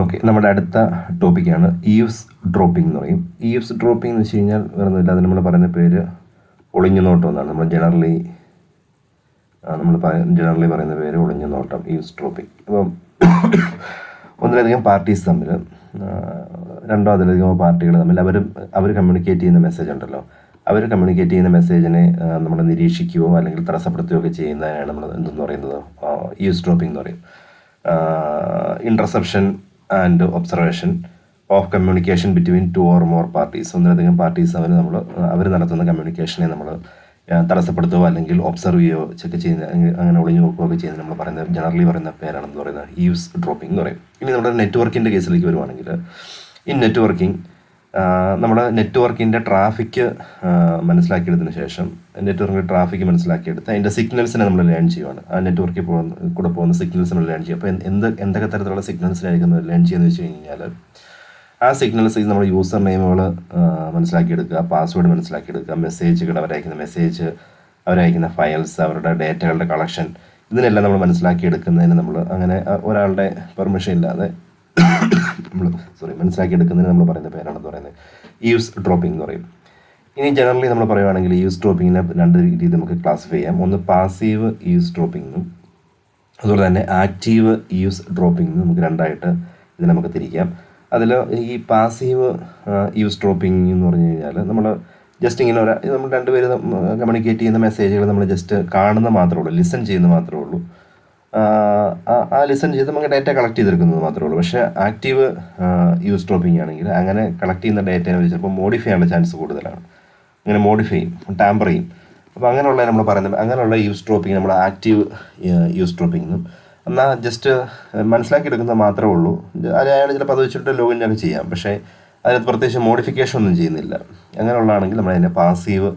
Okay, നമ്മുടെ അടുത്ത ടോപ്പിക്കാണ് ഈവ്സ് ഡ്രോപ്പിംഗ് എന്ന് പറയും. ഈവ്സ് ഡ്രോപ്പിംഗ് എന്ന് വെച്ച് കഴിഞ്ഞാൽ വേറൊന്നുമില്ല, അത് നമ്മൾ പറയുന്ന പേര് ഒളിഞ്ഞു നോട്ടം എന്നാണ്. നമ്മൾ ജനറലി പറയുന്ന പേര് ഒളിഞ്ഞു നോട്ടം, ഈവ്സ് ഡ്രോപ്പിംഗ്. അപ്പം ഒന്നിലധികം പാർട്ടീസ് തമ്മിൽ, രണ്ടോ അതിലധികമോ പാർട്ടികൾ തമ്മിൽ അവർ കമ്മ്യൂണിക്കേറ്റ് ചെയ്യുന്ന മെസ്സേജ് ഉണ്ടല്ലോ, അവർ കമ്മ്യൂണിക്കേറ്റ് ചെയ്യുന്ന മെസ്സേജിനെ നമ്മൾ നിരീക്ഷിക്കുകയോ അല്ലെങ്കിൽ തടസ്സപ്പെടുത്തുകയോ ഒക്കെ ചെയ്യുന്നതിനാണ് നമ്മൾ എന്തെന്ന് പറയുന്നത്, ഈവ്സ് ഡ്രോപ്പിംഗ് എന്ന് പറയും. Interception and observation of communication between 2 or more parties. ഒന്നിലധികം പാർട്ടീസ് അവർ നടത്തുന്ന കമ്മ്യൂണിക്കേഷനെ നമ്മൾ തടസ്സപ്പെടുത്തുകയോ അല്ലെങ്കിൽ ഒബ്സർവ് ചെയ്യുകയോ ചെക്ക് ചെയ്യുന്ന, അങ്ങനെ ഒളിഞ്ഞു നോക്കുകയൊക്കെ ചെയ്യുന്നത് നമ്മൾ ജനറലി പറയുന്ന പേരാണെന്ന് പറയുന്നത് ഈവ്സ് ഡ്രോപ്പിംഗ് എന്ന് പറയും. ഇനി നമ്മുടെ നെറ്റ്വർക്കിൻ്റെ കേസിലേക്ക് വരുവാണെങ്കിൽ, ഈ നെറ്റ്വർക്കിംഗ് നമ്മുടെ നെറ്റ്വർക്കിൻ്റെ ട്രാഫിക് മനസ്സിലാക്കിയെടുത്തതിന് ശേഷം, നെറ്റ്വർക്കിൻ്റെ ട്രാഫിക് മനസ്സിലാക്കിയെടുത്ത് അതിൻ്റെ സിഗ്നൽസിനെ നമ്മൾ ലേൺ ചെയ്യുവാണ്. ആ നെറ്റ്വർക്കിൽ കൂടെ പോകുന്ന സിഗ്നൽസ് നമ്മൾ ലേൺ ചെയ്യും. അപ്പോൾ എന്തൊക്കെ തരത്തിലുള്ള സിഗ്നൽസിനായിരിക്കും ലേൺ ചെയ്യുന്നത് വെച്ച് കഴിഞ്ഞാൽ, ആ സിഗ്നൽസ് നമ്മൾ യൂസർ നെയിമുകൾ മനസ്സിലാക്കിയെടുക്കുക, പാസ്വേഡ് മനസ്സിലാക്കിയെടുക്കുക, മെസ്സേജുകൾ, അവരയക്കുന്ന ഫയൽസ്, അവരുടെ ഡേറ്റകളുടെ കളക്ഷൻ, ഇതിനെല്ലാം നമ്മൾ മനസ്സിലാക്കിയെടുക്കുന്നതിന് നമ്മൾ അങ്ങനെ ഒരാളുടെ പെർമിഷൻ ഇല്ലാതെ മനസ്സിലാക്കിയെടുക്കുന്നതിന് നമ്മൾ പറയുന്ന പേരാണെന്ന് പറയുന്നത് ഈവ്സ് ഡ്രോപ്പിംഗ് എന്ന് പറയും. ഇനി ജനറലി നമ്മൾ പറയുവാണെങ്കിൽ ഈവ്സ് ഡ്രോപ്പിങ്ങിനെ രണ്ട് രീതി നമുക്ക് ക്ലാസിഫൈ ചെയ്യാം. ഒന്ന് പാസീവ് ഈവ്സ് ഡ്രോപ്പിംഗും അതുപോലെ തന്നെ ആക്റ്റീവ് ഈവ്സ് ഡ്രോപ്പിംഗും നമുക്ക് രണ്ടായിട്ട് ഇതിനെ നമുക്ക് തിരിക്കാം. അതിൽ ഈ പാസീവ് ഈവ്സ് ഡ്രോപ്പിംഗ് എന്ന് പറഞ്ഞു കഴിഞ്ഞാൽ, നമ്മൾ ജസ്റ്റ് ഇങ്ങനെ നമ്മൾ രണ്ടുപേര് കമ്മ്യൂണിക്കേറ്റ് ചെയ്യുന്ന മെസ്സേജുകൾ നമ്മൾ ജസ്റ്റ് കാണുന്ന മാത്രമേ ഉള്ളൂ, ലിസൺ ചെയ്യുന്ന മാത്രമേ ഉള്ളൂ. ആ ലിസൺ ചെയ്ത് നമുക്ക് ഡേറ്റ കളക്ട് ചെയ്തെടുക്കുന്നത് മാത്രമേ ഉള്ളൂ. പക്ഷേ ആക്റ്റീവ് ഈവ്സ് ഡ്രോപ്പിംഗ് ആണെങ്കിൽ അങ്ങനെ കളക്ട് ചെയ്യുന്ന ഡേറ്റയെ ചിലപ്പോൾ മോഡിഫൈ ചെയ്യാനുള്ള ചാൻസ് കൂടുതലാണ്. അങ്ങനെ മോഡിഫൈ ചെയ്യും, ടാമ്പർ ചെയ്യും. അപ്പോൾ അങ്ങനെയുള്ള നമ്മൾ പറയുന്നത്, അങ്ങനെയുള്ള ഈവ്സ് ഡ്രോപ്പിംഗ് നമ്മൾ ആക്റ്റീവ് ഈവ്സ് ഡ്രോപ്പിംഗ് എന്നും. എന്നാൽ ജസ്റ്റ് മനസ്സിലാക്കിയെടുക്കുന്നത് മാത്രമേ ഉള്ളൂ. അയാൾ ചിലപ്പോൾ അത് വെച്ചിട്ട് ലോഗിൻ ഒക്കെ ചെയ്യാം, പക്ഷേ അതിനകത്ത് പ്രത്യേകിച്ച് മോഡിഫിക്കേഷൻ ഒന്നും ചെയ്യുന്നില്ല. അങ്ങനെയുള്ളതാണെങ്കിൽ നമ്മളതിനെ പാസീവ്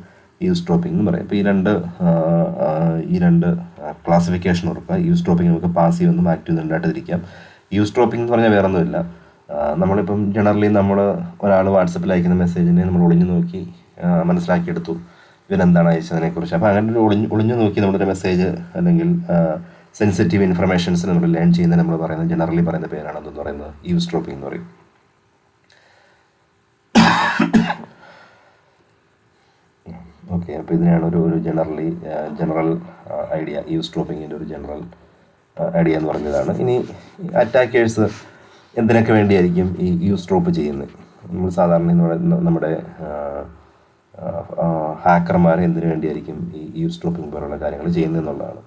ഈവ്സ് ഡ്രോപ്പിംഗ് എന്ന് പറയും. അപ്പോൾ ഈ രണ്ട് ക്ലാസിഫിക്കേഷൻ ഓർക്കുക. ഈവ്സ് ഡ്രോപ്പിംഗ് നമുക്ക് പാസീവ് എന്നും ആക്റ്റീവ് രണ്ടായിട്ട് തിരിക്കാം. ഈവ്സ് ഡ്രോപ്പിംഗ് എന്ന് പറഞ്ഞാൽ വേറെ ഒന്നുമില്ല, നമ്മളിപ്പം ജനറലി ഒരാൾ വാട്സപ്പിൽ അയക്കുന്ന മെസ്സേജിനെ നമ്മൾ ഒളിഞ്ഞു നോക്കി മനസ്സിലാക്കിയെടുത്തു ഇവരെന്താണ് അയച്ചതിനെക്കുറിച്ച്. അപ്പോൾ അങ്ങനെ ഒളിഞ്ഞു നോക്കി നമ്മളൊരു മെസ്സേജ് അല്ലെങ്കിൽ സെൻസിറ്റീവ് ഇൻഫർമേഷൻസ് നമ്മൾ ലേൺ ചെയ്യുന്നതിന് നമ്മൾ ജനറലി പറയുന്ന പേരാണ് എന്തെന്ന് പറയുന്നത് ഈവ്സ് ഡ്രോപ്പിംഗ് എന്ന് പറയും. ഓക്കെ, അപ്പോൾ ഇതിനാണ് ഒരു ജനറൽ ഐഡിയ, ഈവ്സ് ഡ്രോപ്പിങ്ങിൻ്റെ ഒരു ജനറൽ ഐഡിയ എന്ന് പറഞ്ഞതാണ്. ഇനി അറ്റാക്കേഴ്സ് എന്തിനൊക്കെ വേണ്ടിയായിരിക്കും ഈ ഈവ്സ് ഡ്രോപ്പ് ചെയ്യുന്നത്? നമ്മൾ സാധാരണ നമ്മുടെ ഹാക്കർമാർ എന്തിനു വേണ്ടിയായിരിക്കും ഈ ഈവ്സ് ഡ്രോപ്പിംഗ് പോലുള്ള കാര്യങ്ങൾ ചെയ്യുന്നതെന്നുള്ളതാണ്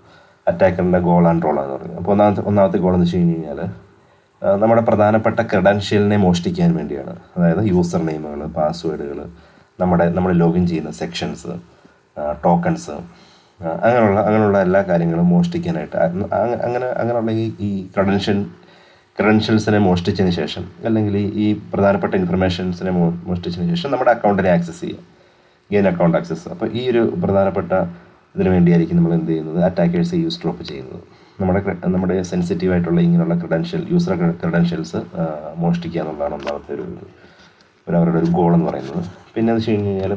അറ്റാക്കറിൻ്റെ ഗോൾ ആൻഡ് റോൾ എന്ന് പറയുന്നത്. അപ്പോൾ ഒന്നാമത്തെ ഗോൾ എന്ന് വെച്ച് കഴിഞ്ഞ് കഴിഞ്ഞാൽ, നമ്മുടെ പ്രധാനപ്പെട്ട ക്രെഡൻഷ്യലിനെ മോഷ്ടിക്കാൻ വേണ്ടിയാണ്. അതായത് യൂസർ നെയിമുകൾ, പാസ്വേഡുകൾ, നമ്മൾ ലോഗിൻ ചെയ്യുന്ന സെക്ഷൻസ്, ടോക്കൺസ്, അങ്ങനെയുള്ള എല്ലാ കാര്യങ്ങളും മോഷ്ടിക്കാനായിട്ട്, അങ്ങനെയുള്ള ഈ ക്രെഡൻഷ്യൽസിനെ മോഷ്ടിച്ചതിന് ശേഷം, അല്ലെങ്കിൽ ഈ പ്രധാനപ്പെട്ട ഇൻഫർമേഷൻസിനെ മോഷ്ടിച്ചതിന് ശേഷം നമ്മുടെ അക്കൗണ്ടിനെ ആക്സസ് ചെയ്യുക, ഗെയിൻ അക്കൗണ്ട് ആക്സസ്. അപ്പോൾ ഈ ഒരു പ്രധാനപ്പെട്ട ഇതിനു വേണ്ടിയായിരിക്കും നമ്മൾ എന്ത് ചെയ്യുന്നത്, അറ്റാക്കേഴ്സ് ഈവ്സ് ഡ്രോപ്പ് ചെയ്യുന്നത്. നമ്മുടെ സെൻസിറ്റീവായിട്ടുള്ള ഇങ്ങനെയുള്ള യൂസർ ക്രെഡൻഷ്യൽസ് മോഷ്ടിക്കുക എന്നുള്ളതാണ് ഒന്നാമത്തെ അവരുടെ ഒരു ഗോൾ എന്ന് പറയുന്നത്. പിന്നെ എന്ന് വെച്ച് കഴിഞ്ഞ് കഴിഞ്ഞാൽ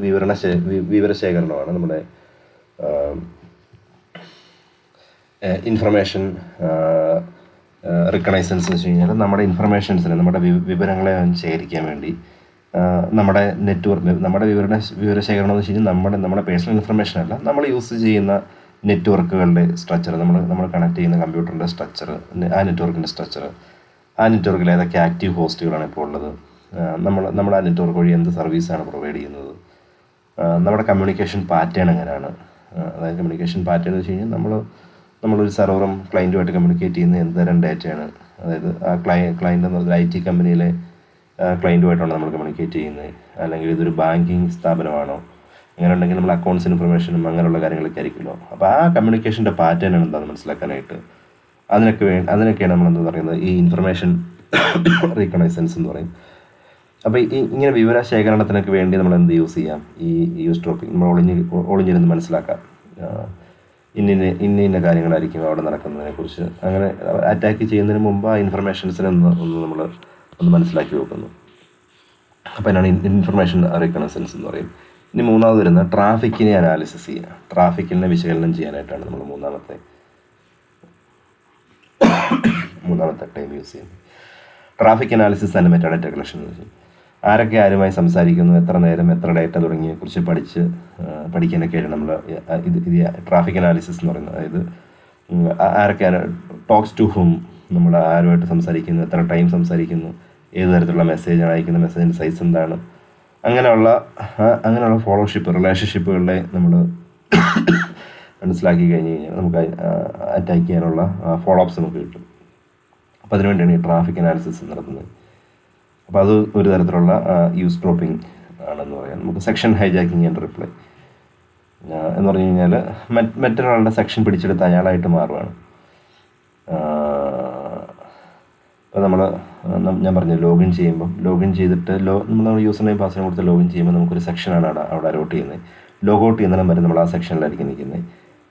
വിവരശേഖരണമാണ്. നമ്മുടെ ഇൻഫർമേഷൻ റിക്കണൈസൻസ് എന്ന് വെച്ച് കഴിഞ്ഞാൽ, നമ്മുടെ ഇൻഫർമേഷൻസിനെ, നമ്മുടെ വിവരങ്ങളെ ശേഖരിക്കാൻ വേണ്ടി നമ്മുടെ വിവരശേഖരണം എന്ന് വെച്ച് കഴിഞ്ഞാൽ നമ്മുടെ പേഴ്സണൽ ഇൻഫർമേഷൻ അല്ല, നമ്മൾ യൂസ് ചെയ്യുന്ന നെറ്റ്വർക്കുകളുടെ സ്ട്രക്ചർ, നമ്മൾ കണക്ട് ചെയ്യുന്ന കമ്പ്യൂട്ടറിൻ്റെ സ്ട്രക്ചർ, ആ നെറ്റ്വർക്കിൻ്റെ സ്ട്രക്ചർ, ആ നെറ്റ്വർക്കിൽ ഏതൊക്കെ ആക്റ്റീവ് ഹോസ്റ്റുകളാണ് ഇപ്പോൾ ഉള്ളത്, നമ്മൾ ആ നെറ്റ്വർക്ക് വഴി എന്ത് സർവീസാണ് പ്രൊവൈഡ് ചെയ്യുന്നത്, നമ്മുടെ കമ്മ്യൂണിക്കേഷൻ പാറ്റേൺ എങ്ങനെയാണ്. അതായത് കമ്മ്യൂണിക്കേഷൻ പാറ്റേൺ എന്ന് വെച്ച് കഴിഞ്ഞാൽ, നമ്മളൊരു സെർവറും ക്ലയൻറ്റുമായിട്ട് കമ്മ്യൂണിക്കേറ്റ് ചെയ്യുന്ന എന്ത് തരം ഡേറ്റയാണ്. അതായത് ആ ക്ലയൻറ്റ് എന്ന് പറഞ്ഞാൽ IT കമ്പനിയിലെ ക്ലയൻറ്റുമായിട്ടാണ് നമ്മൾ കമ്മ്യൂണിക്കേറ്റ് ചെയ്യുന്നത്, അല്ലെങ്കിൽ ഇതൊരു ബാങ്കിങ് സ്ഥാപനമാണോ, അങ്ങനെ ഉണ്ടെങ്കിൽ നമ്മൾ അക്കൗണ്ട്സ് ഇൻഫർമേഷനും അങ്ങനെയുള്ള കാര്യങ്ങളൊക്കെ ആയിരിക്കുമല്ലോ. അപ്പോൾ ആ കമ്മ്യൂണിക്കേഷൻ്റെ പാറ്റേൺ എന്താണെന്ന് മനസ്സിലാക്കാനായിട്ട് അതിനൊക്കെയാണ് നമ്മൾ എന്താ പറയുന്നത്, ഈ ഇൻഫർമേഷൻ റീകണൈസൻസ് എന്ന് പറയും. അപ്പോൾ ഇങ്ങനെ വിവരശേഖരണത്തിനൊക്കെ വേണ്ടി നമ്മൾ എന്ത് യൂസ് ചെയ്യാം, ഈ ഈവ്സ് ഡ്രോപ്പിംഗ്. നമ്മൾ ഒളിഞ്ഞിരുന്ന് മനസ്സിലാക്കാം, ഇന്ന കാര്യങ്ങളായിരിക്കും അവിടെ നടക്കുന്നതിനെക്കുറിച്ച്. അങ്ങനെ അറ്റാക്ക് ചെയ്യുന്നതിന് മുമ്പ് ആ ഇൻഫർമേഷൻസിനെ നമ്മൾ മനസ്സിലാക്കി വെക്കുന്നു. അപ്പോൾ അതിനാണ് ഇൻഫർമേഷൻ റീകണൈസൻസ് എന്ന് പറയും. ഇനി മൂന്നാമത് വരുന്ന ട്രാഫിക്കിനെ അനാലിസിസ് ചെയ്യുക, ട്രാഫിക്കിനെ വിശകലനം ചെയ്യാനായിട്ടാണ് നമ്മൾ മൂന്നാമത്തെ ടൈം യൂസ് ചെയ്യുന്നത്. Traffic analysis and metadata collection എന്ന് വെച്ചാൽ ആരൊക്കെ ആരുമായി സംസാരിക്കുന്നു, എത്ര നേരം, എത്ര ഡേറ്റ തുടങ്ങിയതിനെക്കുറിച്ച് പഠിക്കാനൊക്കെയാണ് നമ്മൾ ഇത് ട്രാഫിക് അനാലിസിസ് എന്ന് പറയുന്നത്. അതായത് ആരൊക്കെ ടോക്സ് ടു ഹും, നമ്മൾ ആരുമായിട്ട് സംസാരിക്കുന്നു, എത്ര ടൈം സംസാരിക്കുന്നു, ഏത് തരത്തിലുള്ള മെസ്സേജാണ് അയക്കുന്നത്, മെസ്സേജിൻ്റെ സൈസ് എന്താണ്, അങ്ങനെയുള്ള ഫോളോഷിപ്പ് റിലേഷൻഷിപ്പുകളെ നമ്മൾ മനസ്സിലാക്കി കഴിഞ്ഞ് കഴിഞ്ഞാൽ നമുക്ക് അറ്റാക്ക് ചെയ്യാനുള്ള ഫോളോ അപ്സ് നമുക്ക് കിട്ടും. അപ്പോൾ അതിനുവേണ്ടിയാണ് ഈ ട്രാഫിക് അനാലിസിസ് നടത്തുന്നത്. അപ്പോൾ അത് ഒരു തരത്തിലുള്ള യൂസ് ഡ്രോപ്പിംഗ് ആണെന്ന് പറയാം. നമുക്ക് സെക്ഷൻ ഹൈജാക്കിങ് ആൻഡ് റിപ്ലൈ എന്ന് പറഞ്ഞു കഴിഞ്ഞാൽ മറ്റൊരാളുടെ സെക്ഷൻ പിടിച്ചെടുത്ത് അയാളായിട്ട് മാറുകയാണ്. ഇപ്പോൾ ഞാൻ പറഞ്ഞു ലോഗിൻ ചെയ്തിട്ട് നമ്മൾ യൂസർ നെയിം പാസ്വേഡ് കൊടുത്ത് ലോഗിൻ ചെയ്യുമ്പോൾ നമുക്കൊരു സെക്ഷനാണ് അവിടെ അലോട്ട് ചെയ്യുന്നത്. ലോഗൗട്ട് ചെയ്യുന്നതിനും വരെ നമ്മൾ ആ സെക്ഷനിലായിരിക്കും നിൽക്കുന്നത്.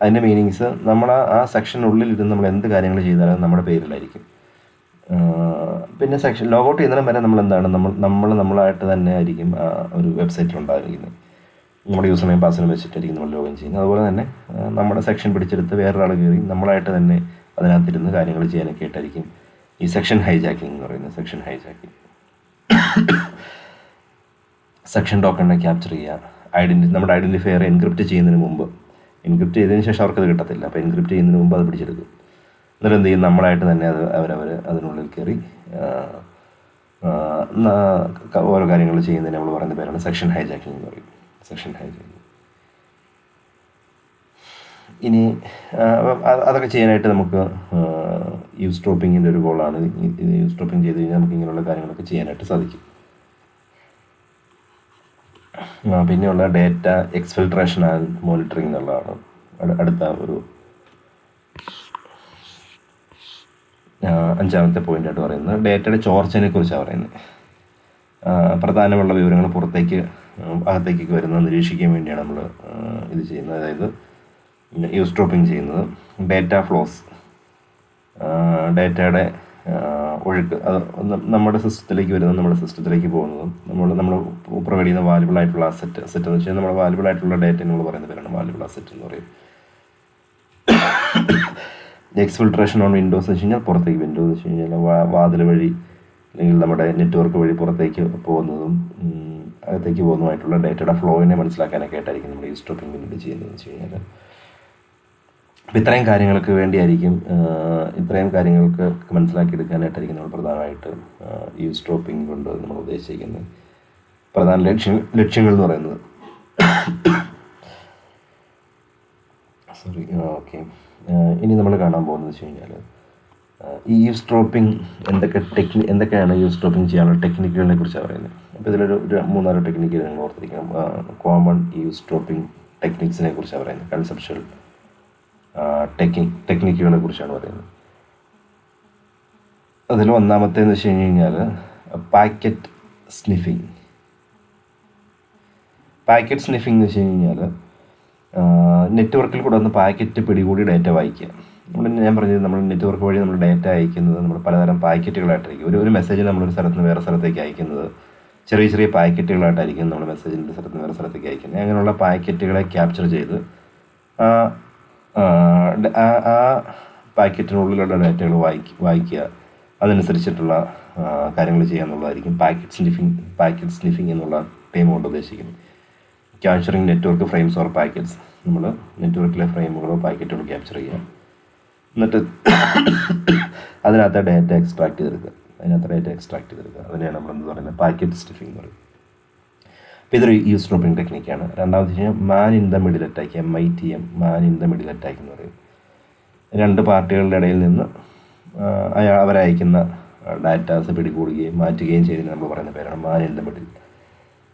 അതിൻ്റെ മീനിങ്സ് നമ്മൾ ആ സെക്ഷനുള്ളിൽ ഇരുന്ന് നമ്മൾ എന്ത് കാര്യങ്ങൾ ചെയ്താലും നമ്മുടെ പേരിലായിരിക്കും. പിന്നെ ലോഗൗട്ട് ചെയ്യുന്നതിനും വരെ നമ്മളായിട്ട് തന്നെ ആയിരിക്കും ഒരു വെബ്സൈറ്റിൽ ഉണ്ടായിരിക്കുന്നത്. നമ്മുടെ യൂസർ നെയിം പാസ്വേഡ് വെച്ചിട്ടായിരിക്കും നമ്മൾ ലോഗിൻ ചെയ്യുന്നത്. അതുപോലെ തന്നെ നമ്മുടെ സെക്ഷൻ പിടിച്ചെടുത്ത് വേറൊരാൾ കയറി നമ്മളായിട്ട് തന്നെ അതിനകത്തിരുന്ന് കാര്യങ്ങൾ ചെയ്യാനൊക്കെ ആയിട്ടായിരിക്കും ഈ സെക്ഷൻ ഹൈജാക്കിംഗ് എന്ന് പറയുന്നത്. സെക്ഷൻ ഹൈജാക്കിംഗ് സെക്ഷൻ ടോക്കണിനെ ക്യാപ്ചർ ചെയ്യുക, നമ്മുടെ ഐഡൻറ്റിഫയർ എൻക്രിപ്റ്റ് ചെയ്യുന്നതിന് മുമ്പ്, എൻക്രിപ്റ്റ് ചെയ്തതിന് ശേഷം അവർക്കത് കിട്ടത്തില്ല. അപ്പോൾ എൻക്രിപ്റ്റ് ചെയ്യുന്നതിന് മുമ്പ് അത് പിടിച്ചെടുക്കും. എന്നിട്ട് എന്ത് ചെയ്യും, നമ്മളായിട്ട് തന്നെ അവരവർ അതിനുള്ളിൽ കയറി ഓരോ കാര്യങ്ങൾ ചെയ്യുന്നതിന് നമ്മൾ പറയുന്ന പേരാണ് സെക്ഷൻ ഹൈജാക്കിംഗ് എന്ന് പറയും. Section hijacking. ഇനി അതൊക്കെ ചെയ്യാനായിട്ട് നമുക്ക് യൂസ് ഡ്രോപ്പിങ്ങിൻ്റെ ഒരു ഗോളാണ്. യൂസ് ഡ്രോപ്പിംഗ് ചെയ്ത് കഴിഞ്ഞാൽ നമുക്ക് ഇങ്ങനെയുള്ള കാര്യങ്ങളൊക്കെ ചെയ്യാനായിട്ട് സാധിക്കും. പിന്നെയുള്ള ഡേറ്റ എക്സ്ഫിൽട്രേഷൻ ആൻഡ് മോണിറ്ററിങ് എന്നുള്ളതാണ് അടുത്ത ഒരു 5ാമത്തെ പോയിൻ്റായിട്ട് പറയുന്നത്. ഡേറ്റയുടെ ചോർച്ചയെ കുറിച്ചാണ് പറയുന്നത്. പ്രധാനമുള്ള വിവരങ്ങൾ അകത്തേക്ക് വരുന്നത് നിരീക്ഷിക്കാൻ വേണ്ടിയാണ് നമ്മൾ ഇത് ചെയ്യുന്നത്. അതായത് യൂസ് ഡ്രോപ്പിംഗ് ചെയ്യുന്നത്. ഡേറ്റ ഫ്ലോസ്, ഡേറ്റയുടെ ഒഴുക്ക്, അത് നമ്മുടെ സിസ്റ്റത്തിലേക്ക് വരുന്നതും നമ്മുടെ സിസ്റ്റത്തിലേക്ക് പോകുന്നതും നമ്മൾ പ്രൊവൈഡ് ചെയ്യുന്ന വാല്യുബിൾ ആയിട്ടുള്ള അസറ്റ് എന്ന് വെച്ചാൽ നമ്മുടെ വാല്യുബിൾ ആയിട്ടുള്ള ഡേറ്റ നമ്മൾ പറയുന്ന പേരാണ് വാല്യുബിൾ അസറ്റ് എന്ന് പറയും. എക്സ്ഫിൽട്രേഷൻ ഓൺ വിൻഡോസ് എന്ന് വെച്ച് കഴിഞ്ഞാൽ പുറത്തേക്ക്, വിൻഡോ എന്ന് വെച്ച് കഴിഞ്ഞാൽ വാതിൽ വഴി അല്ലെങ്കിൽ നമ്മുടെ നെറ്റ്വർക്ക് വഴി പുറത്തേക്ക് പോകുന്നതും അകത്തേക്ക് പോകുന്നതുമായിട്ടുള്ള ഡേറ്റയുടെ ഫ്ലോയിനെ മനസ്സിലാക്കാനൊക്കെ ആയിട്ടായിരിക്കും നമ്മൾ യൂസ് ഡ്രോപ്പിംഗ് പിന്നീട് ചെയ്യുന്നതെന്ന് വെച്ച് കഴിഞ്ഞാൽ. അപ്പോൾ ഇത്രയും കാര്യങ്ങൾക്ക് മനസ്സിലാക്കിയെടുക്കാനായിട്ടായിരിക്കും നമ്മൾ പ്രധാനമായിട്ട് യൂസ് ഡ്രോപ്പിംഗ് കൊണ്ട് നമ്മൾ ഉദ്ദേശിക്കുന്നത്. പ്രധാന ലക്ഷ്യങ്ങൾ എന്ന് പറയുന്നത് ഓക്കെ. ഇനി നമ്മൾ കാണാൻ പോകുന്നത് വെച്ച് കഴിഞ്ഞാൽ ഈ യൂസ് ഡ്രോപ്പിംഗ് എന്തൊക്കെയാണ് യൂസ് ഡ്രോപ്പിംഗ് ചെയ്യാനുള്ള ടെക്നിക്കുകളെ കുറിച്ചാണ് പറയുന്നത്. അപ്പോൾ ഇതിലൊരു 3-4 ടെക്നിക്കുകൾ നിങ്ങൾ ഓർത്തിരിക്കണം. കോമൺ യൂസ് ഡ്രോപ്പിംഗ് ടെക്നിക്സിനെ കുറിച്ചാണ് പറയുന്നത്. കൺസെപ്ച്വൽ ടെക്നിക്കുകളെ കുറിച്ചാണ് പറയുന്നത്. അതിൽ ഒന്നാമത്തേന്ന് വെച്ച് കഴിഞ്ഞാൽ പാക്കറ്റ് സ്നിഫിങ് എന്ന് വെച്ച് കഴിഞ്ഞാൽ നെറ്റ്വർക്കിൽ കൂടെ ഒന്ന് പാക്കറ്റ് പിടികൂടി ഡേറ്റ വായിക്കുക. ഞാൻ പറഞ്ഞത് നമ്മൾ നെറ്റ്വർക്ക് വഴി നമ്മൾ ഡേറ്റ അയക്കുന്നത് നമ്മൾ പലതരം പാക്കറ്റുകളായിട്ടായിരിക്കും. ഒരു മെസ്സേജ് നമ്മളൊരു സ്ഥലത്ത് നിന്ന് വേറെ സ്ഥലത്തേക്ക് അയക്കുന്നത് ചെറിയ പാക്കറ്റുകളായിട്ടായിരിക്കും നമ്മൾ മെസ്സേജിൻ്റെ സ്ഥലത്ത് നിന്ന് വേറെ സ്ഥലത്തേക്ക് അയക്കുന്നത്. അങ്ങനെയുള്ള പാക്കറ്റുകളെ ക്യാപ്ചർ ചെയ്ത് ആ പാക്കറ്റിനുള്ളിലുള്ള ഡേറ്റകൾ വായിക്കുക, അതനുസരിച്ചിട്ടുള്ള കാര്യങ്ങൾ ചെയ്യുക എന്നുള്ളതായിരിക്കും പാക്കറ്റ് സ്നിഫിങ് എന്നുള്ള ടൈം കൊണ്ട് ഉദ്ദേശിക്കുന്നത്. Capturing network frames or packets, നമ്മൾ നെറ്റ്വർക്കിലെ ഫ്രെയിമുകളോ പാക്കറ്റുകളോ ക്യാപ്ചർ ചെയ്യുക, എന്നിട്ട് അതിനകത്ത് ഡേറ്റ എക്സ്ട്രാക്ട് ചെയ്തെടുക്കുക. അതിനെയാണ് നമ്മളെന്ത് പറയുന്നത്, പാക്കറ്റ് സ്നിഫിങ് എന്ന് പറയും. അപ്പോൾ ഇതൊരു യൂസ് ഡ്രോപ്പിംഗ് ടെക്നിക്കാണ്. രണ്ടാമത് വെച്ച് കഴിഞ്ഞാൽ man in the middle attack, MITM, man in the middle attack എന്ന് പറയും. 2 പാർട്ടികളുടെ ഇടയിൽ നിന്ന് അവരയക്കുന്ന ഡാറ്റാസ് പിടികൂടുകയും മാറ്റുകയും ചെയ്തതിന് നമ്മൾ പറയുന്ന പേരാണ് മാൻ ഇൻ ദ മിഡിൽ.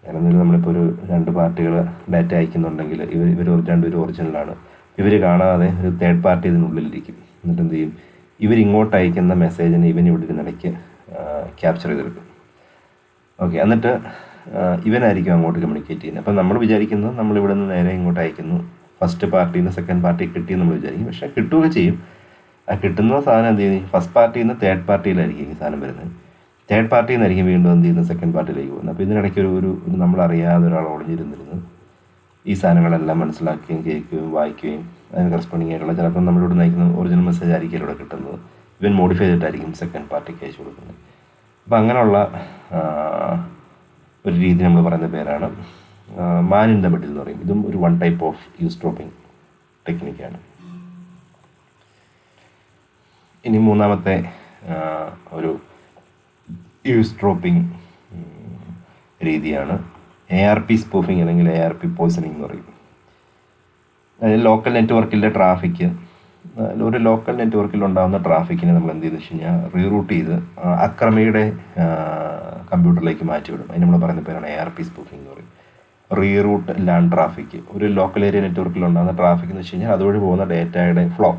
കാരണം നമ്മളിപ്പോൾ ഒരു 2 പാർട്ടികൾ ഡാറ്റ അയക്കുന്നുണ്ടെങ്കിൽ ഇവർ രണ്ടുപേരും ഒറിജിനലാണ്. ഇവർ കാണാതെ ഒരു തേർഡ് പാർട്ടി ഇതിനുള്ളിലിരിക്കും. എന്നിട്ട് എന്ത് ചെയ്യും, ഇവരിങ്ങോട്ട് അയക്കുന്ന മെസ്സേജിനെ ഇവിടെ ഇരുന്നിടയ്ക്ക് ക്യാപ്ചർ ചെയ്തെടുക്കും. ഓക്കെ, എന്നിട്ട് ഇവനായിരിക്കും അങ്ങോട്ട് കമ്മ്യൂണിക്കേറ്റ് ചെയ്യുന്നത്. അപ്പം നമ്മൾ വിചാരിക്കുന്നത് നമ്മളിവിടെ നിന്ന് നേരെ ഇങ്ങോട്ട് അയക്കുന്നു, ഫസ്റ്റ് പാർട്ടിയിൽ നിന്ന് സെക്കൻഡ് പാർട്ടി കിട്ടിയെന്ന് നമ്മൾ വിചാരിക്കും. പക്ഷേ കിട്ടുകയൊക്കെ ചെയ്യും. ആ കിട്ടുന്ന സാധനം എന്ത് ചെയ്യും, ഫസ്റ്റ് പാർട്ടിയിൽ നിന്ന് തേർഡ് പാർട്ടിയിലായിരിക്കും ഈ സാധനം വരുന്നത്. തേർഡ് പാർട്ടിയിൽ നിന്നായിരിക്കും വീണ്ടും എന്ത് ചെയ്യുന്നത്, സെക്കൻഡ് പാർട്ടിയിലേക്ക് പോകുന്നത്. അപ്പോൾ ഇതിനിടയ്ക്ക് ഒരു നമ്മളറിയാതെ ഒരാൾ ഒളിഞ്ഞിരുന്നിരുന്ന് ഈ സാധനങ്ങളെല്ലാം മനസ്സിലാക്കുകയും കേൾക്കുകയും വായിക്കുകയും അതിന് കറസ്പോണ്ടിങ് ആയിട്ടുള്ള ചിലപ്പോൾ നമ്മളിവിടെ നയിക്കുന്ന ഒറിജിനൽ മെസ്സേജ് ആയിരിക്കും ഇവിടെ കിട്ടുന്നത്. ഇവൻ മോഡിഫൈ ചെയ്തിട്ടായിരിക്കും സെക്കൻഡ് പാർട്ടിക്ക് അയച്ചു കൊടുക്കുന്നത്. അപ്പം അങ്ങനെയുള്ള ഒരു രീതി നമ്മൾ പറയുന്ന പേരാണ് മാൻ ഇൻ ദ മിഡിൽ എന്ന് പറയും. ഇതും ഒരു വൺ ടൈപ്പ് ഓഫ് ഈവ്സ്ഡ്രോപ്പിംഗ് ടെക്നിക്കാണ്. ഇനി മൂന്നാമത്തെ ഒരു ഈവ്സ്ഡ്രോപ്പിംഗ് രീതിയാണ് ARP സ്പൂഫിംഗ് അല്ലെങ്കിൽ ARP പോയ്സണിംഗ് എന്ന് പറയും. അതായത് ലോക്കൽ നെറ്റ്വർക്കിലെ ട്രാഫിക്ക്, ഒരു ലോക്കൽ നെറ്റ്വർക്കിൽ ഉണ്ടാകുന്ന ട്രാഫിക്കിനെ നമ്മൾ എന്ത് ചെയ്തെന്ന് വെച്ച് കഴിഞ്ഞാൽ റീറൂട്ട് ചെയ്ത് അക്രമിയുടെ കമ്പ്യൂട്ടറിലേക്ക് മാറ്റിവിടും. അതിന് നമ്മൾ പറയുന്ന പേരാണ് ARP സ്പൂഫിംഗ് എന്ന് പറയും. റീറൂട്ട് ലാൻഡ് ട്രാഫിക്, ഒരു ലോക്കൽ ഏരിയ നെറ്റ്വർക്കിൽ ഉണ്ടാകുന്ന ട്രാഫിക് എന്ന് വെച്ച് കഴിഞ്ഞാൽ അതുവഴി പോകുന്ന ഡേറ്റയുടെ ഫ്ലോ,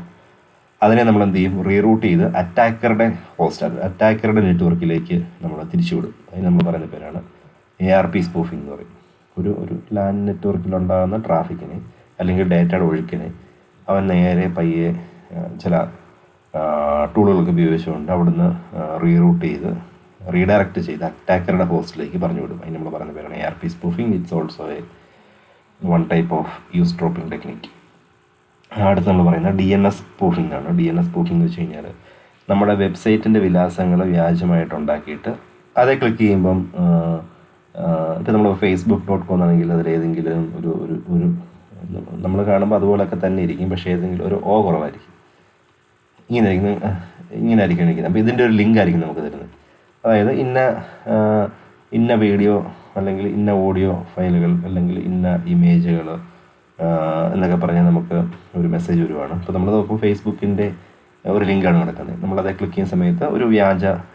അതിനെ നമ്മൾ എന്ത് ചെയ്യും, റീറൂട്ട് ചെയ്ത് അറ്റാക്കറുടെ നെറ്റ്വർക്കിലേക്ക് നമ്മൾ തിരിച്ചുവിടും. അതിന് നമ്മൾ പറയുന്ന പേരാണ് ARP സ്പൂഫിംഗ് എന്ന് പറയും. ഒരു ലാൻഡ് നെറ്റ്വർക്കിലുണ്ടാകുന്ന ട്രാഫിക്കിനെ അല്ലെങ്കിൽ ഡേറ്റയുടെ ഒഴുക്കിനെ അവൻ നേരെ പയ്യെ ചില ടൂളുകളൊക്കെ ഉപയോഗിച്ചുകൊണ്ട് അവിടുന്ന് റീഡയറക്റ്റ് ചെയ്ത് അറ്റാക്കറുടെ ഹോസ്റ്റിലേക്ക് പറഞ്ഞു വിടും. അതിന് നമ്മൾ പറയുന്ന പേരാണ് ARP spoofing. It's also one type of eavesdropping technique. അടുത്ത് നമ്മൾ പറയുന്നത് DNS സ്പൂഫിംഗ് ആണ്. DNS സ്പൂഫിംഗ് എന്ന് വെച്ച് കഴിഞ്ഞാൽ നമ്മുടെ വെബ്സൈറ്റിൻ്റെ വിലാസങ്ങൾ വ്യാജമായിട്ട് ഉണ്ടാക്കിയിട്ട് അതേ ക്ലിക്ക് ചെയ്യുമ്പം ഇപ്പോൾ നമ്മൾ facebook.com ആണെങ്കിൽ അതിലേതെങ്കിലും ഒരു നമ്മൾ കാണുമ്പോൾ അതുപോലൊക്കെ തന്നെ ഇരിക്കും, പക്ഷേ ഏതെങ്കിലും ഒരു കുറവായിരിക്കും, ഇങ്ങനെ ആയിരിക്കും ഇരിക്കുന്നത്. അപ്പോൾ ഇതിൻ്റെ ഒരു ലിങ്ക് ആയിരിക്കും നമുക്ക് തരുന്നത്. അതായത് ഇന്ന വീഡിയോ അല്ലെങ്കിൽ ഇന്ന ഓഡിയോ ഫയലുകൾ അല്ലെങ്കിൽ ഇന്ന ഇമേജുകൾ എന്നൊക്കെ പറഞ്ഞാൽ നമുക്ക് ഒരു മെസ്സേജ് വരുവാണ്. അപ്പോൾ നമ്മൾ നോക്കുമ്പോൾ ഫേസ്ബുക്കിൻ്റെ ഒരു ലിങ്കാണ് കിടക്കുന്നത്. നമ്മളത് ക്ലിക്ക് ചെയ്യുന്ന സമയത്ത്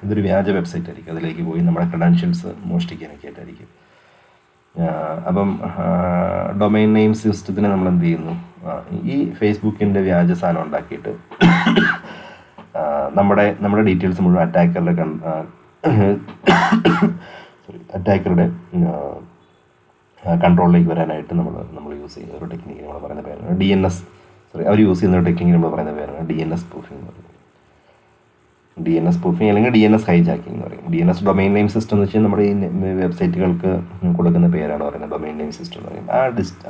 ഇതൊരു വ്യാജ വെബ്സൈറ്റ് ആയിരിക്കും. അതിലേക്ക് പോയി നമ്മുടെ ക്രെഡൻഷ്യൽസ് മോഷ്ടിക്കാനൊക്കെ ആയിട്ടായിരിക്കും. അപ്പം ഡൊമൈൻ നെയിം സിസ്റ്റത്തിന് നമ്മൾ എന്ത് ചെയ്യുന്നു, ഈ ഫേസ്ബുക്കിൻ്റെ വ്യാജ സാധനം ഉണ്ടാക്കിയിട്ട് നമ്മുടെ ഡീറ്റെയിൽസ് മുഴുവൻ അറ്റാക്കറുടെ കൺട്രോളിലേക്ക് വരാനായിട്ട് നമ്മൾ യൂസ് ചെയ്യുന്ന ഒരു ടെക്നിക്ക് നമ്മൾ പറയുന്ന പേരാണ് അവർ യൂസ് ചെയ്യുന്ന ഒരു ടെക്നിക്ക് നമ്മൾ പറയുന്ന പേരാണ് DNS സ്പൂഫിംഗ് എന്ന് പറയും. DNS സ്പൂഫിംഗ് അല്ലെങ്കിൽ DNS ഹൈജാക്കിംഗ് എന്ന് പറയും. DNS ഡൊമൈൻ നെയിം സിസ്റ്റം എന്ന് വെച്ചാൽ നമ്മുടെ ഈ വെബ്സൈറ്റുകൾക്ക് കൊടുക്കുന്ന പേരാണ് പറയുന്നത് ഡൊമൈൻ നെയിം സിസ്റ്റം എന്ന് പറയും.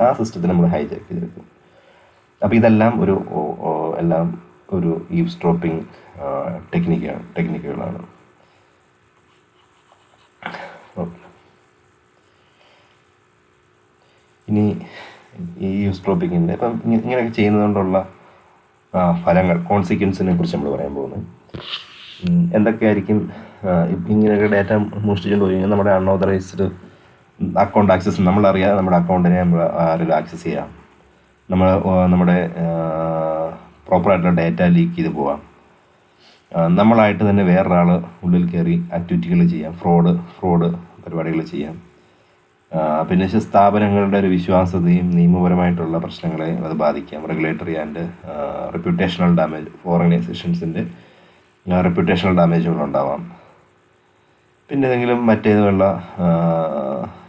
ആ സിസ്റ്റത്തിന് നമ്മൾ ഹൈജാക്ക് ചെയ്തെടുക്കും. അപ്പോൾ ഇതെല്ലാം ഒരു ഈവ്സ്ഡ്രോപ്പിംഗ് ടെക്നിക്കുകളാണ്. ഓക്കെ, ഇനി ഈ ഈവ്സ്ഡ്രോപ്പിങ്ങിൻ്റെ ഇപ്പം ഇങ്ങനെയൊക്കെ ചെയ്യുന്നതുകൊണ്ടുള്ള ഫലങ്ങൾ, കോൺസിക്വൻസിനെ കുറിച്ച് നമ്മൾ പറയാൻ പോകുന്നത്. എന്തൊക്കെയായിരിക്കും ഇങ്ങനെയൊക്കെ ഡാറ്റ മോഷ്ടിച്ചുകൊണ്ട് പോയി കഴിഞ്ഞാൽ നമ്മുടെ അൺഓതറൈസ്ഡ് അക്കൗണ്ട് ആക്സസ്, നമ്മളറിയാതെ നമ്മുടെ അക്കൗണ്ടിനെ നമ്മൾ ആരെങ്കിലും ആക്സസ് ചെയ്യാം. നമ്മുടെ പ്രോപ്പറായിട്ടുള്ള ഡാറ്റ ലീക്ക് ചെയ്ത് പോവാം. നമ്മളായിട്ട് തന്നെ വേറൊരാൾ ഉള്ളിൽ കയറി ആക്ടിവിറ്റികൾ ചെയ്യാം, ഫ്രോഡ് പരിപാടികൾ ചെയ്യാം. പിന്നെ സ്ഥാപനങ്ങളുടെ ഒരു വിശ്വാസ്യതയും നിയമപരമായിട്ടുള്ള പ്രശ്നങ്ങളെ അത് ബാധിക്കാം. റെഗുലേറ്ററി ആൻഡ് റെപ്യൂട്ടേഷണൽ ഡാമേജ്, ഓർഗനൈസേഷൻസിൻ്റെ റെപ്യൂട്ടേഷണൽ ഡാമേജുകളുണ്ടാവാം. പിന്നെ ഏതെങ്കിലും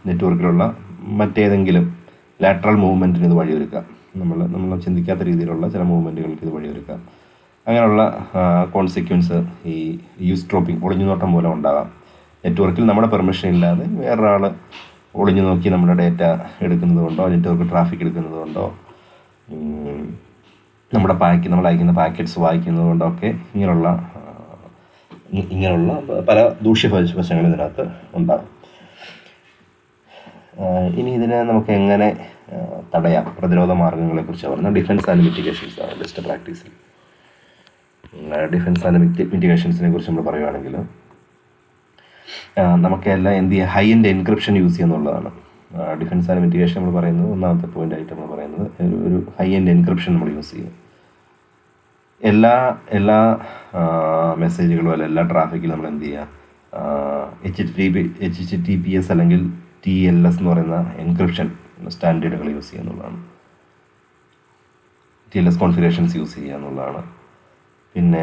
നെറ്റ്വർക്കിലുള്ള മറ്റേതെങ്കിലും ലാറ്ററൽ മൂവ്മെൻറ്റിന് ഇത് വഴിയൊരുക്കാം. നമ്മൾ ചിന്തിക്കാത്ത രീതിയിലുള്ള ചില മൂവ്മെൻറ്റുകൾക്ക് ഇത് വഴിയൊരുക്കാം. അങ്ങനെയുള്ള കോൺസിക്വൻസ് ഈ ഈവ്സ്ഡ്രോപ്പിംഗ്, ഒളിഞ്ഞുനോട്ടം മൂലം ഉണ്ടാകാം. നെറ്റ്വർക്കിൽ നമ്മുടെ പെർമിഷൻ ഇല്ലാതെ വേറൊരാൾ ഒളിഞ്ഞു നോക്കി നമ്മുടെ ഡേറ്റ എടുക്കുന്നത് കൊണ്ടോ, നെറ്റ്വർക്ക് ട്രാഫിക് എടുക്കുന്നത് കൊണ്ടോ, നമ്മൾ അയക്കുന്ന പാക്കറ്റ്സ് വായിക്കുന്നത് കൊണ്ടൊക്കെ ഇങ്ങനെയുള്ള പല ദൂഷ്യവശങ്ങളും ഇതിനകത്ത് ഉണ്ടാകും. ഇനി ഇതിനെ നമുക്ക് എങ്ങനെ തടയാം, പ്രതിരോധ മാർഗങ്ങളെക്കുറിച്ച് പറയുന്നത് ഡിഫൻസ് ആൻഡ് മിറ്റിഗേഷൻസ് ആണ് ബെസ്റ്റ് പ്രാക്ടീസിൽ. ഡിഫൻസ് ആൻഡ് മിറ്റിഗേഷൻസിനെ കുറിച്ച് നമ്മൾ പറയുകയാണെങ്കിൽ നമുക്കെല്ലാം എന്ത് ചെയ്യുക, ഹൈ എൻഡ് എൻക്രിപ്ഷൻ യൂസ് ചെയ്യുക എന്നുള്ളതാണ്. ഡിഫൻസ് ആൻഡ് മിറ്റിഗേഷൻ നമ്മൾ പറയുന്നത് ഒന്നാമത്തെ പോയിൻ്റായിട്ട് നമ്മൾ പറയുന്നത് ഒരു ഹൈ എൻഡ് എൻക്രിപ്ഷൻ നമ്മൾ യൂസ് ചെയ്യുക. എല്ലാ മെസ്സേജുകളും അല്ല എല്ലാ ട്രാഫിക്കിലും നമ്മൾ എന്ത് ചെയ്യുക, HTTPS അല്ലെങ്കിൽ TLS എന്ന് പറയുന്ന എൻക്രിപ്ഷൻ സ്റ്റാൻഡേർഡുകൾ യൂസ് ചെയ്യുക എന്നുള്ളതാണ്. TLS കോൺഫിഗറേഷൻസ് യൂസ് ചെയ്യുക എന്നുള്ളതാണ്. പിന്നെ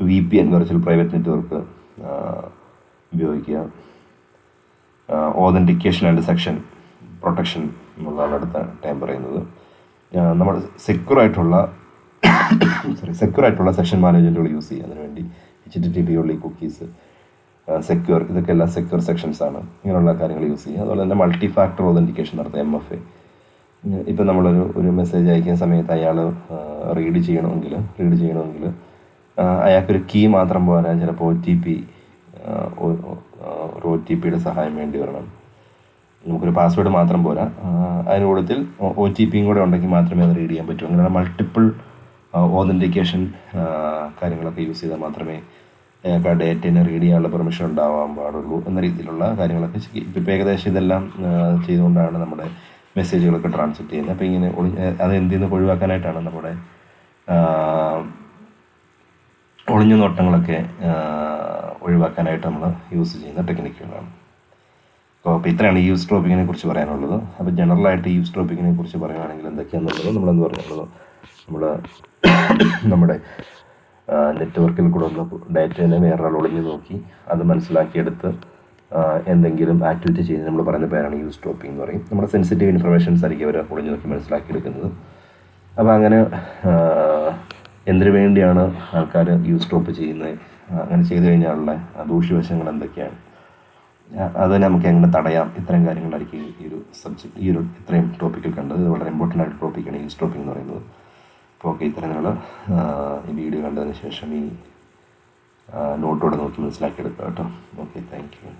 VPN, വെർച്വൽ പ്രൈവറ്റ് നെറ്റ്വർക്ക് ഉപയോഗിക്കുക. ഓതൻറ്റിക്കേഷൻ ആൻഡ് സെക്ഷൻ പ്രൊട്ടക്ഷൻ എന്നുള്ളതാണ് അടുത്ത ടൈം പറയുന്നത്. നമ്മൾ സെക്യൂറായിട്ടുള്ള സെക്ഷൻ മാനേജ്മെൻറ്റുകൾ യൂസ് ചെയ്യുക. അതിനുവേണ്ടി HTTP ഉള്ളി കുക്കീസ്, ഇതൊക്കെ എല്ലാം സെക്യൂർ സെക്ഷൻസ് ആണ്. ഇങ്ങനെയുള്ള കാര്യങ്ങൾ യൂസ് ചെയ്യുക. അതുപോലെ തന്നെ മൾട്ടി ഫാക്ടർ ഓതൻറ്റിക്കേഷൻ നടത്തുക, MFA. ഇപ്പം നമ്മളൊരു മെസ്സേജ് അയക്കുന്ന സമയത്ത് അയാൾ റീഡ് ചെയ്യണമെങ്കിൽ അയാൾക്കൊരു കീ മാത്രം പോരാ, ചിലപ്പോൾ OTP ഒരു OTPയുടെ സഹായം വേണ്ടി വരണം. നമുക്കൊരു പാസ്വേഡ് മാത്രം പോരാ, അതിന് കൂടുതൽ OTPയും കൂടെ ഉണ്ടെങ്കിൽ മാത്രമേ അത് റീഡ് ചെയ്യാൻ പറ്റൂ. അങ്ങനെ മൾട്ടിപ്പിൾ ഓതൻറ്റിക്കേഷൻ കാര്യങ്ങളൊക്കെ യൂസ് ചെയ്താൽ മാത്രമേ ഡേറ്റയെ റീഡ് ചെയ്യാനുള്ള പെർമിഷൻ ഉണ്ടാവാൻ പാടുള്ളൂ എന്ന രീതിയിലുള്ള കാര്യങ്ങളൊക്കെ ഇപ്പോൾ ഏകദേശം ഇതെല്ലാം ചെയ്തുകൊണ്ടാണ് നമ്മുടെ മെസ്സേജുകളൊക്കെ ട്രാൻസ്മിറ്റ് ചെയ്യുന്നത്. അപ്പോൾ ഇങ്ങനെ അത് എന്തിൽ നിന്ന് ഒഴിവാക്കാനായിട്ടാണ് നമ്മുടെ ഒളിഞ്ഞ നോട്ടങ്ങളൊക്കെ ഒഴിവാക്കാനായിട്ട് നമ്മൾ യൂസ് ചെയ്യുന്ന ടെക്നിക്കുകളാണ്. അപ്പോൾ ഇത്രയാണ് ഈവ്സ്ഡ്രോപ്പിങ്ങിനെ കുറിച്ച് പറയാനുള്ളത്. അപ്പോൾ ജനറലായിട്ട് ഈവ്സ്ഡ്രോപ്പിങ്ങിനെ കുറിച്ച് പറയുകയാണെങ്കിൽ എന്തൊക്കെയാണെന്നുള്ളത് നമ്മളെന്ത് പറയുന്നത്, നമ്മുടെ നെറ്റ്വർക്കിൽ കൂടെ ഒന്ന് ഡാറ്റേനെ വേറൊരാൾ ഒളിഞ്ഞു നോക്കി അത് മനസ്സിലാക്കിയെടുത്ത് എന്തെങ്കിലും ആക്ടിവിറ്റി ചെയ്യുന്നത് നമ്മൾ പറയുന്ന പേരാണ് ഈവ്സ്ഡ്രോപ്പിംഗ് എന്ന് പറയും. നമ്മുടെ സെൻസിറ്റീവ് ഇൻഫർമേഷൻസ് ആയിരിക്കും അവർ ഒളിഞ്ഞു നോക്കി മനസ്സിലാക്കിയെടുക്കുന്നത്. അപ്പോൾ അങ്ങനെ എന്തിനു വേണ്ടിയാണ് ആൾക്കാർ ഈവ്സ്ഡ്രോപ്പ് ചെയ്യുന്നത്, അങ്ങനെ ചെയ്തു കഴിഞ്ഞാലുള്ള ദൂഷ്യവശങ്ങൾ എന്തൊക്കെയാണ്, അത് നമുക്ക് എങ്ങനെ തടയാം, ഇത്തരം കാര്യങ്ങളായിരിക്കും ഈ ഒരു ഇത്രയും ടോപ്പിക്കിൽ കണ്ടത്. ഇത് വളരെ ഇമ്പോർട്ടൻ്റ് ആയിട്ട് ടോപ്പിക്കാണ് ഈവ്സ്ഡ്രോപ്പിംഗ് എന്ന് പറയുന്നത്. അപ്പോൾ ഓക്കെ, ഇത്രയും നിങ്ങൾ ഈ വീഡിയോ കണ്ടതിന് ശേഷം ഈ നോട്ടോടെ നോക്കി മനസ്സിലാക്കിയെടുക്കുക കേട്ടോ. Okay, thank you.